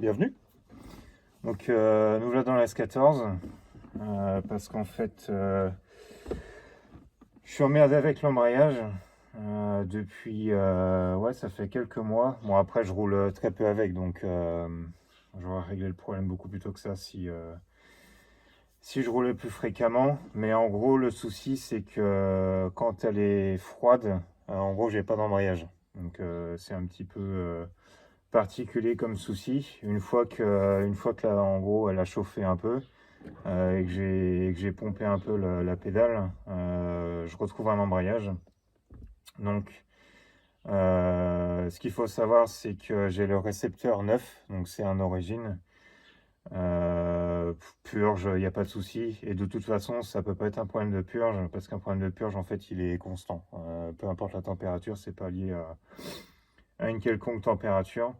bienvenue. Donc nous voilà dans la S14 parce qu'en fait je suis emmerdé avec l'embrayage depuis ouais, ça fait quelques mois. Bon, après je roule très peu avec, donc j'aurais réglé le problème beaucoup plus tôt que ça si je roulais plus fréquemment. Mais en gros le souci c'est que quand elle est froide, en gros j'ai pas d'embrayage, donc c'est un petit peu particulier comme souci. Une fois que là, en gros, elle a chauffé un peu et que j'ai pompé un peu la pédale, je retrouve un embrayage. Donc, ce qu'il faut savoir, c'est que j'ai le récepteur neuf, donc c'est un origine. Purge, il n'y a pas de souci. Et de toute façon, ça peut pas être un problème de purge, parce qu'un problème de purge, en fait, il est constant. Peu importe la température, c'est pas lié à une quelconque température.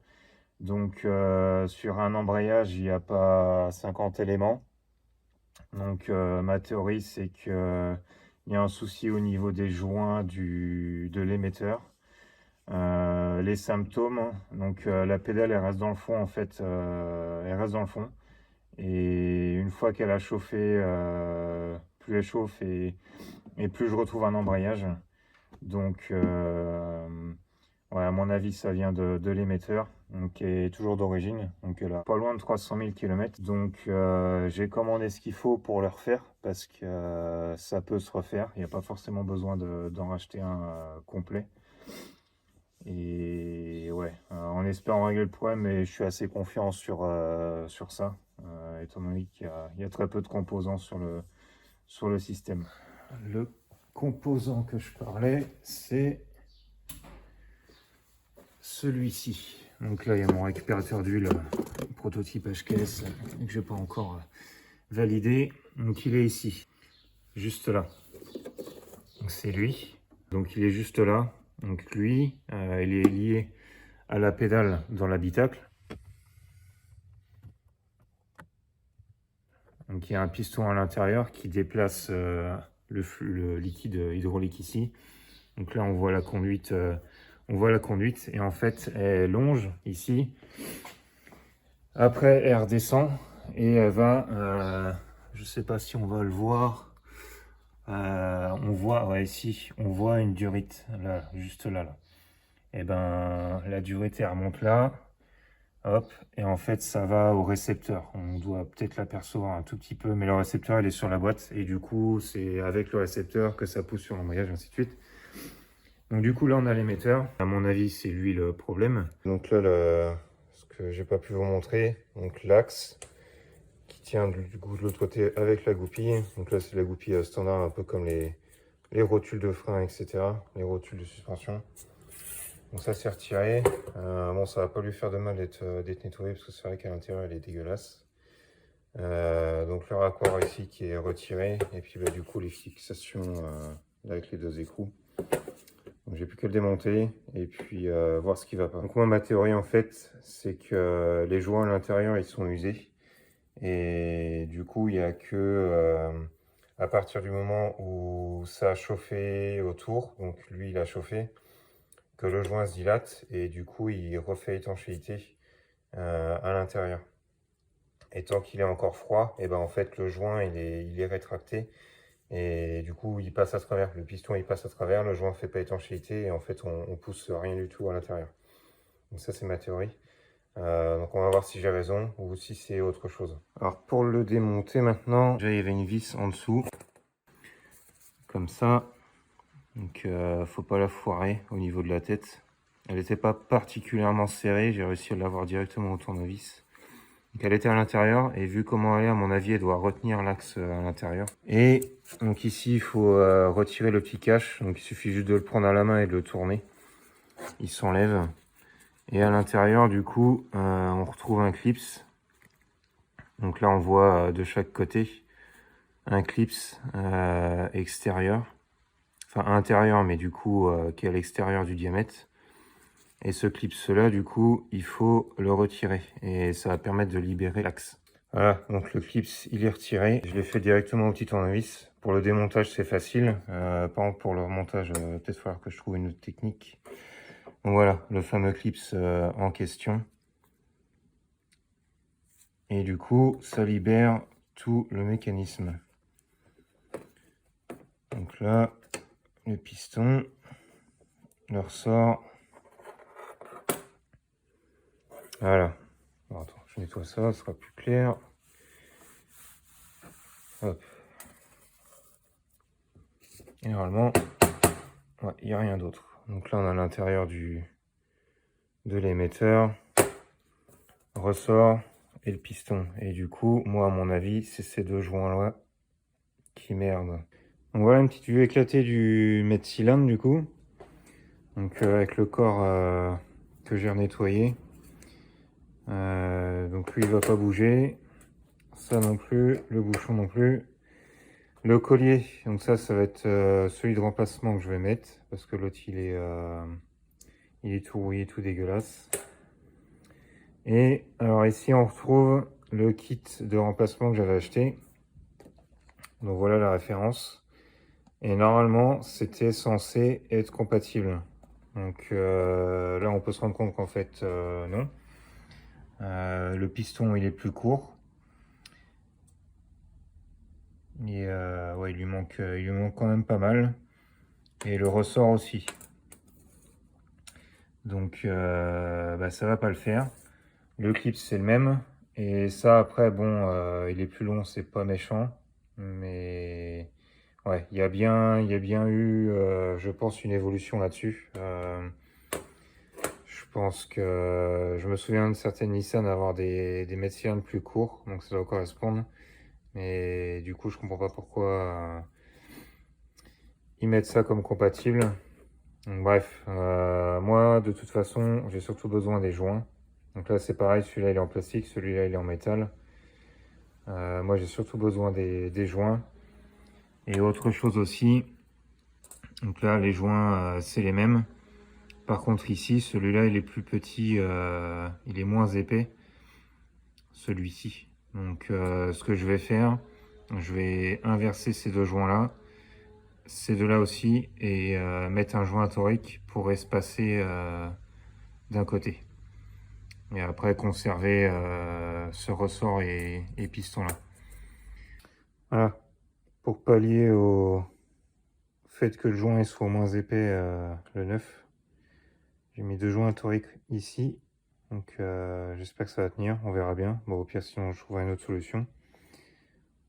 Donc sur un embrayage, il n'y a pas 50 éléments. Donc ma théorie, c'est que il y a un souci au niveau des joints de l'émetteur. Les symptômes, donc la pédale elle reste dans le fond en fait, elle reste dans le fond. Et une fois qu'elle a chauffé, plus elle chauffe et plus je retrouve un embrayage. Donc ouais, à mon avis, ça vient de l'émetteur, donc qui est toujours d'origine, donc là, pas loin de 300 000 km. Donc j'ai commandé ce qu'il faut pour le refaire, parce que ça peut se refaire, il n'y a pas forcément besoin d'en racheter un complet. Et ouais, en espérant régler le problème, mais je suis assez confiant sur ça, étant donné qu'il y a très peu de composants sur le système. Le composant que je parlais, c'est celui-ci. Donc là, il y a mon récupérateur d'huile prototype HKS que j'ai pas encore validé. Donc il est ici, juste là. Donc c'est lui. Donc il est juste là. Donc lui, il est lié à la pédale dans l'habitacle. Donc il y a un piston à l'intérieur qui déplace le liquide hydraulique ici. Donc là, on voit la conduite. Et en fait, elle longe ici. Après, elle redescend et elle va, je sais pas si on va le voir, on voit, ouais, ici, on voit une durite, là, juste là. Et ben, la durite, elle remonte là, hop, et en fait, ça va au récepteur. On doit peut-être l'apercevoir un tout petit peu, mais le récepteur, il est sur la boîte, et du coup, c'est avec le récepteur que ça pousse sur l'embrayage, ainsi de suite. Donc du coup, là, on a l'émetteur. À mon avis, c'est lui le problème. Donc là, ce que j'ai pas pu vous montrer, donc l'axe qui tient du coup de l'autre côté avec la goupille. Donc là, c'est la goupille standard, un peu comme les rotules de frein, etc. Les rotules de suspension. Donc ça, c'est retiré. Bon, ça va pas lui faire de mal d'être nettoyé, parce que c'est vrai qu'à l'intérieur, elle est dégueulasse. Donc le raccord ici qui est retiré. Et puis bah, du coup, les fixations avec les deux écrous. Donc j'ai plus qu'à le démonter et puis voir ce qui va pas. Donc moi, ma théorie en fait, c'est que les joints à l'intérieur, ils sont usés. Et du coup, il n'y a que à partir du moment où ça a chauffé autour, donc lui il a chauffé, que le joint se dilate et du coup il refait étanchéité à l'intérieur. Et tant qu'il est encore froid, et ben en fait le joint il est rétracté et du coup il passe à travers, le piston il passe à travers, le joint ne fait pas étanchéité et en fait on pousse rien du tout à l'intérieur. Donc ça c'est ma théorie. Donc on va voir si j'ai raison ou si c'est autre chose. Alors pour le démonter maintenant, déjà il y avait une vis en dessous, comme ça. Donc faut pas la foirer au niveau de la tête. Elle n'était pas particulièrement serrée, j'ai réussi à l'avoir directement au tournevis. Donc elle était à l'intérieur et vu comment elle est, à mon avis, elle doit retenir l'axe à l'intérieur. Et donc ici, il faut retirer le petit cache. Donc il suffit juste de le prendre à la main et de le tourner. Il s'enlève. Et à l'intérieur, du coup, on retrouve un clips. Donc là, on voit de chaque côté un clips extérieur. Enfin, intérieur, mais du coup, qui est à l'extérieur du diamètre. Et ce clips-là, du coup, il faut le retirer. Et ça va permettre de libérer l'axe. Voilà, donc le clips, il est retiré. Je l'ai fait directement au petit tournevis. Pour le démontage, c'est facile. Par contre, pour le remontage, peut-être falloir que je trouve une autre technique. Donc voilà, le fameux clips en question. Et du coup, ça libère tout le mécanisme. Donc là, le piston, le ressort. Voilà. Bon, attends, je nettoie ça, ce sera plus clair. Hop. Et normalement, ouais, il n'y a rien d'autre. Donc là, on a l'intérieur de l'émetteur, ressort et le piston. Et du coup, moi, à mon avis, c'est ces deux joints-là qui merdent. Donc voilà une petite vue éclatée du mètre cylindre, du coup. Donc avec le corps que j'ai nettoyé. Donc lui, il va pas bouger. Ça non plus, le bouchon non plus. Le collier, donc ça va être celui de remplacement que je vais mettre. Parce que l'autre, il est tout rouillé, tout dégueulasse. Et alors ici, on retrouve le kit de remplacement que j'avais acheté. Donc voilà la référence. Et normalement, c'était censé être compatible. Donc là, on peut se rendre compte qu'en fait, non. Le piston, il est plus court. Et ouais, il lui manque quand même pas mal. Et le ressort aussi. Donc bah, ça va pas le faire. Le clip, c'est le même. Et ça, après, bon, il est plus long, c'est pas méchant. Mais ouais, il y a bien eu, je pense, une évolution là-dessus. Je pense que je me souviens de certaines Nissan avoir des mètres cylindres plus courts, donc ça doit correspondre. Mais du coup, je comprends pas pourquoi ils mettent ça comme compatible. Donc, bref, moi, de toute façon, j'ai surtout besoin des joints. Donc là, c'est pareil, celui-là, il est en plastique, celui-là, il est en métal. Moi, j'ai surtout besoin des joints. Et autre chose aussi, donc là, les joints, c'est les mêmes. Par contre, ici, celui-là, il est plus petit, il est moins épais, celui-ci. Donc, ce que je vais faire, je vais inverser ces deux joints-là, ces deux-là aussi, et mettre un joint torique pour espacer d'un côté. Et après, conserver ce ressort et piston-là. Voilà, pour pallier au fait que le joint soit moins épais, le neuf, j'ai mis deux joints toriques ici. Donc j'espère que ça va tenir, on verra bien. Bon, au pire, sinon je trouverai une autre solution.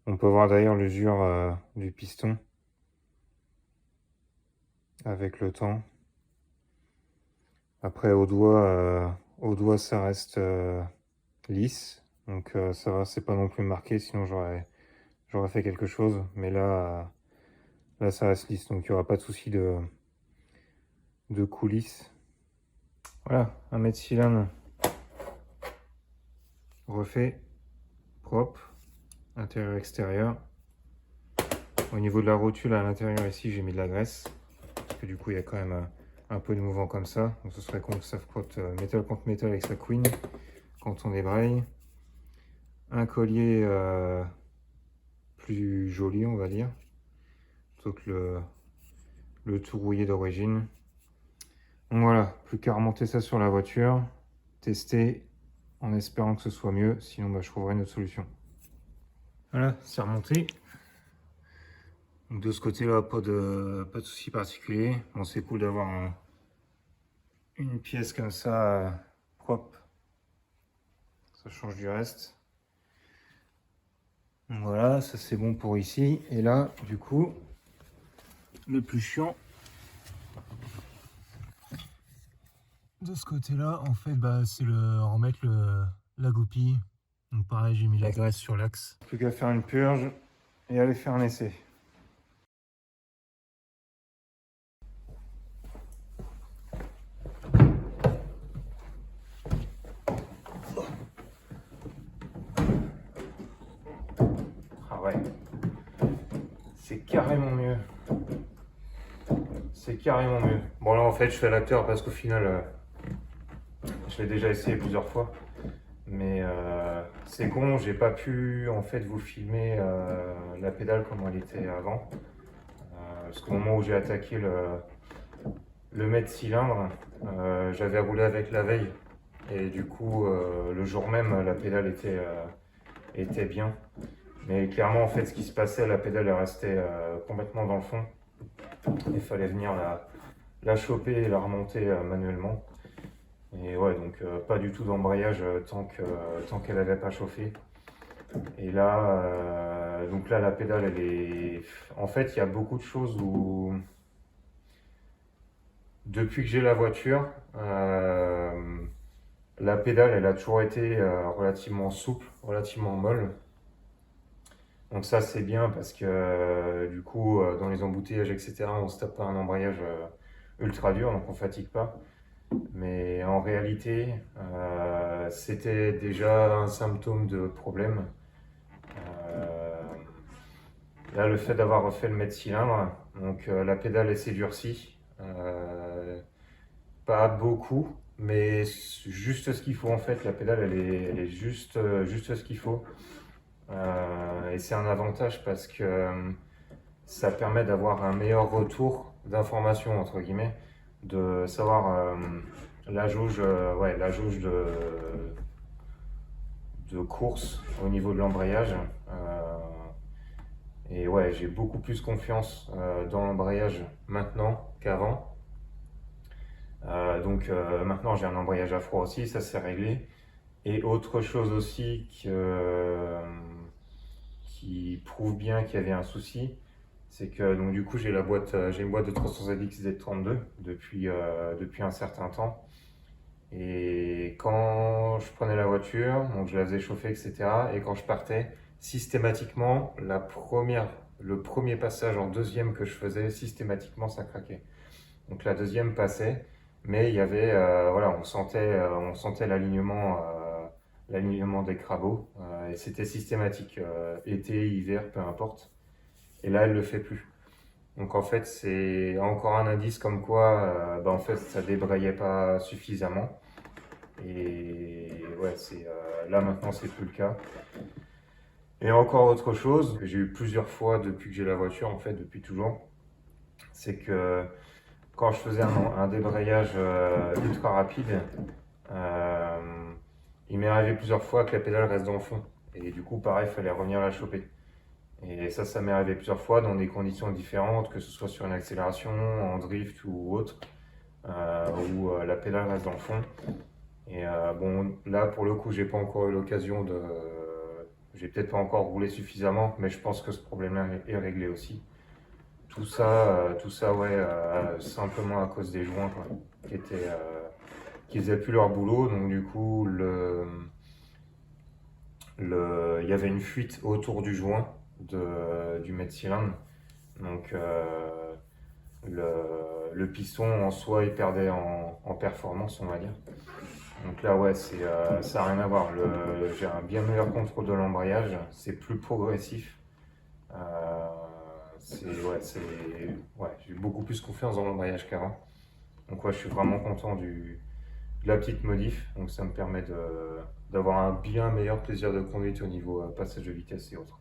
On peut voir d'ailleurs l'usure du piston avec le temps. Après, au doigt ça reste lisse. Donc ça va, c'est pas non plus marqué, sinon j'aurais fait quelque chose. Mais là, là ça reste lisse, donc il n'y aura pas de souci de coulisses. Voilà, un mètre cylindre refait, propre, intérieur, extérieur. Au niveau de la rotule à l'intérieur ici, j'ai mis de la graisse. Parce que du coup, il y a quand même un peu de mouvement comme ça. Donc ce serait con que ça frotte métal contre métal avec sa queen quand on débraye. Un collier plus joli, on va dire. Plutôt que le tout rouillé d'origine. Donc voilà, plus qu'à remonter ça sur la voiture. Tester en espérant que ce soit mieux. Sinon, bah, je trouverai une autre solution. Voilà, c'est remonté. Donc de ce côté-là, pas de souci particulier. Bon, c'est cool d'avoir une pièce comme ça propre. Ça change du reste. Donc voilà, ça c'est bon pour ici. Et là, du coup, le plus chiant. De ce côté-là, en fait, bah, c'est remettre la goupille. Donc pareil, j'ai mis la graisse sur l'axe. Plus qu'à faire une purge et aller faire un essai. Ah ouais, c'est carrément mieux. C'est carrément mieux. Bon là en fait je fais l'acteur parce qu'au final je l'ai déjà essayé plusieurs fois. Mais c'est con, j'ai pas pu en fait vous filmer la pédale comme elle était avant. Parce qu'au moment où j'ai attaqué le mètre cylindre, j'avais roulé avec la veille. Et du coup le jour même la pédale était bien. Mais clairement, en fait, ce qui se passait, la pédale elle restait complètement dans le fond. Il fallait venir la choper et la remonter manuellement. Et ouais, donc pas du tout d'embrayage tant qu'elle n'avait pas chauffé. Et là, donc là, la pédale, elle est... En fait, il y a beaucoup de choses où... Depuis que j'ai la voiture, la pédale, elle a toujours été relativement souple, relativement molle. Donc ça, c'est bien parce que du coup, dans les embouteillages, etc., on se tape pas un embrayage ultra dur, donc on fatigue pas. Mais en réalité, c'était déjà un symptôme de problème. Là, le fait d'avoir refait le mètre cylindre, donc la pédale s'est durcie. Pas beaucoup, mais juste ce qu'il faut en fait. La pédale, elle est juste ce qu'il faut. Et c'est un avantage parce que ça permet d'avoir un meilleur retour d'information, entre guillemets, de savoir la jauge, la jauge de course au niveau de l'embrayage. Et ouais, j'ai beaucoup plus confiance dans l'embrayage maintenant qu'avant. Donc maintenant j'ai un embrayage à froid aussi, ça c'est réglé. Et autre chose aussi qui prouve bien qu'il y avait un souci, c'est que donc du coup j'ai une boîte de 300ZX Z32 depuis un certain temps. Et quand je prenais la voiture, donc je la faisais chauffer, etc. Et quand je partais, systématiquement, le premier passage en deuxième que je faisais, systématiquement ça craquait. Donc la deuxième passait, mais il y avait, on sentait l'alignement des crabos, et c'était systématique, été, hiver, peu importe. Et là, elle le fait plus. Donc en fait, c'est encore un indice comme quoi, en fait, ça débrayait pas suffisamment. Et ouais, là maintenant, c'est plus le cas. Et encore autre chose que j'ai eu plusieurs fois depuis que j'ai la voiture, en fait, depuis toujours, c'est que quand je faisais un débrayage ultra rapide, il m'est arrivé plusieurs fois que la pédale reste dans le fond. Et du coup, pareil, il fallait revenir la choper. Et ça m'est arrivé plusieurs fois dans des conditions différentes, que ce soit sur une accélération, en drift ou autre, où la pédale reste dans le fond. Et bon, là, pour le coup, j'ai pas encore eu l'occasion de... J'ai peut-être pas encore roulé suffisamment, mais je pense que ce problème-là est réglé aussi. Tout ça, ouais, simplement à cause des joints, quoi, qui faisaient plus leur boulot. Donc du coup, il y avait une fuite autour du joint du mètre cylindre. Donc le piston en soi, il perdait en performance, on va dire. Donc là, ouais, ça n'a rien à voir. J'ai un bien meilleur contrôle de l'embrayage, c'est plus progressif. J'ai beaucoup plus confiance dans l'embrayage qu'avant. Donc ouais, je suis vraiment content de la petite modif. Donc ça me permet d'avoir un bien meilleur plaisir de conduite au niveau passage de vitesse et autres.